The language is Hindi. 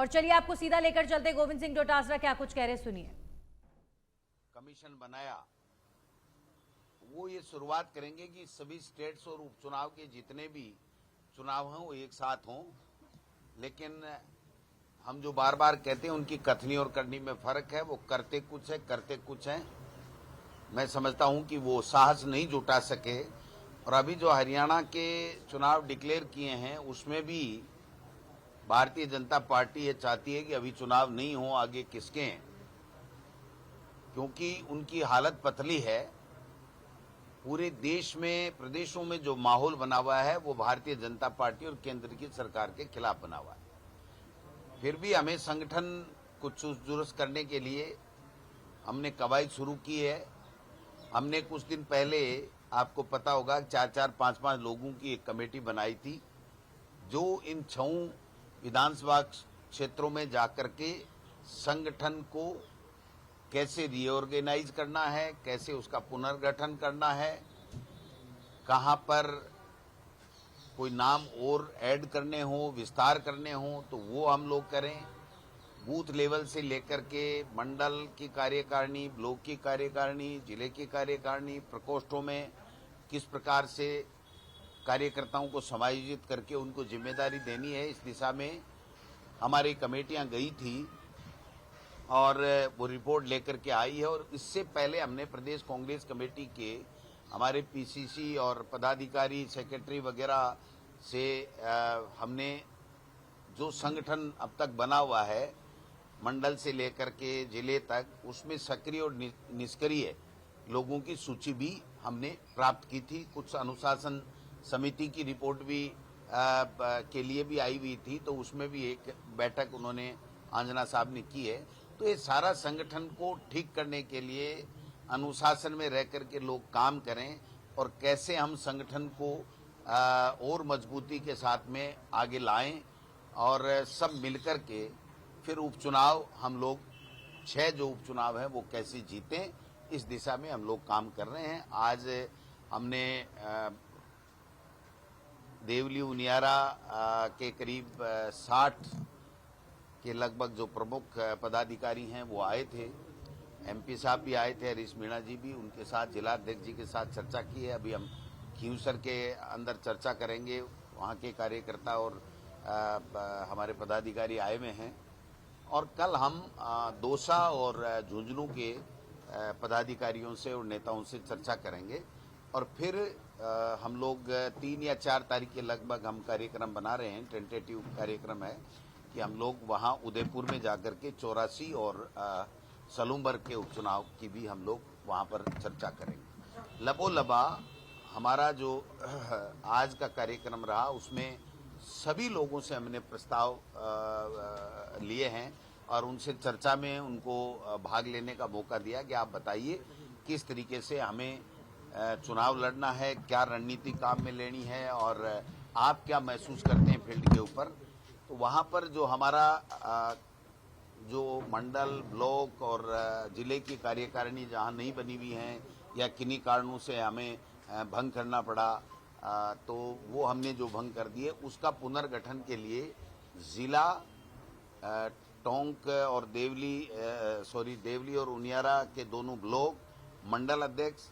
और चलिए आपको सीधा लेकर चलते गोविंद सिंह डोटासरा क्या कुछ कह रहे, सुनिए। कमीशन बनाया, वो ये शुरुआत करेंगे कि सभी स्टेट्स और उपचुनाव के जितने भी चुनाव हैं वो एक साथ हों, लेकिन हम जो बार बार कहते हैं उनकी कथनी और करनी में फर्क है। वो करते कुछ है, करते कुछ है। मैं समझता हूं कि वो साहस नहीं जुटा सके। और अभी जो हरियाणा के चुनाव डिक्लेयर किए हैं उसमें भी भारतीय जनता पार्टी ये चाहती है कि अभी चुनाव नहीं हो, आगे किसके हैं, क्योंकि उनकी हालत पतली है। पूरे देश में, प्रदेशों में जो माहौल बना हुआ है वो भारतीय जनता पार्टी और केंद्र की सरकार के खिलाफ बना हुआ है। फिर भी हमें संगठन को चुस्त दुरुस्त करने के लिए हमने कवायद शुरू की है। हमने कुछ दिन पहले, आपको पता होगा, 4-4, 5-5 लोगों की एक कमेटी बनाई थी जो इन 6 विधानसभा क्षेत्रों में जाकर के संगठन को कैसे रीऑर्गेनाइज करना है, कैसे उसका पुनर्गठन करना है, कहां पर कोई नाम और ऐड करने हो, विस्तार करने हो तो वो हम लोग करें। बूथ लेवल से लेकर के मंडल की कार्यकारिणी, ब्लॉक की कार्यकारिणी, जिले की कार्यकारिणी, प्रकोष्ठों में किस प्रकार से कार्यकर्ताओं को समायोजित करके उनको जिम्मेदारी देनी है, इस दिशा में हमारी कमेटियां गई थी और वो रिपोर्ट लेकर के आई है। और इससे पहले हमने प्रदेश कांग्रेस कमेटी के हमारे पीसीसी और पदाधिकारी, सेक्रेटरी वगैरह से हमने जो संगठन अब तक बना हुआ है मंडल से लेकर के जिले तक, उसमें सक्रिय और निष्क्रिय लोगों की सूची भी हमने प्राप्त की थी। कुछ अनुशासन समिति की रिपोर्ट भी के लिए भी आई हुई थी, तो उसमें भी एक बैठक उन्होंने, अंजना साहब ने की है। तो ये सारा संगठन को ठीक करने के लिए अनुशासन में रह करके लोग काम करें और कैसे हम संगठन को और मजबूती के साथ में आगे लाएं और सब मिलकर के फिर उपचुनाव हम लोग 6 जो उपचुनाव है वो कैसे जीतें, इस दिशा में हम लोग काम कर रहे हैं। आज हमने देवली उनियारा के करीब 60 के लगभग जो प्रमुख पदाधिकारी हैं वो आए थे। एमपी साहब भी आए थे, हरीश मीणा जी भी, उनके साथ जिलाध्यक्ष जी के साथ चर्चा की है। अभी हम खींवसर के अंदर चर्चा करेंगे, वहाँ के कार्यकर्ता और हमारे पदाधिकारी आए हुए हैं। और कल हम दौसा और झुंझुनू के पदाधिकारियों से और नेताओं से चर्चा करेंगे और फिर हम लोग 3 या 4 तारीख के लगभग हम कार्यक्रम बना रहे हैं। टेंटेटिव कार्यक्रम है कि हम लोग वहां उदयपुर में जाकर के 84 और सलूम्बर के उपचुनाव की भी हम लोग वहां पर चर्चा करेंगे। लबोलबा हमारा जो आज का कार्यक्रम रहा उसमें सभी लोगों से हमने प्रस्ताव लिए हैं और उनसे चर्चा में उनको भाग लेने का मौका दिया कि आप बताइए किस तरीके से हमें चुनाव लड़ना है, क्या रणनीति काम में लेनी है और आप क्या महसूस करते हैं फील्ड के ऊपर। तो वहाँ पर जो हमारा जो मंडल, ब्लॉक और जिले की कार्यकारिणी जहाँ नहीं बनी हुई हैं या किन्हीं कारणों से हमें भंग करना पड़ा, तो वो हमने जो भंग कर दिए उसका पुनर्गठन के लिए जिला, टोंक और देवली और उनियारा के दोनों ब्लॉक, मंडल अध्यक्ष,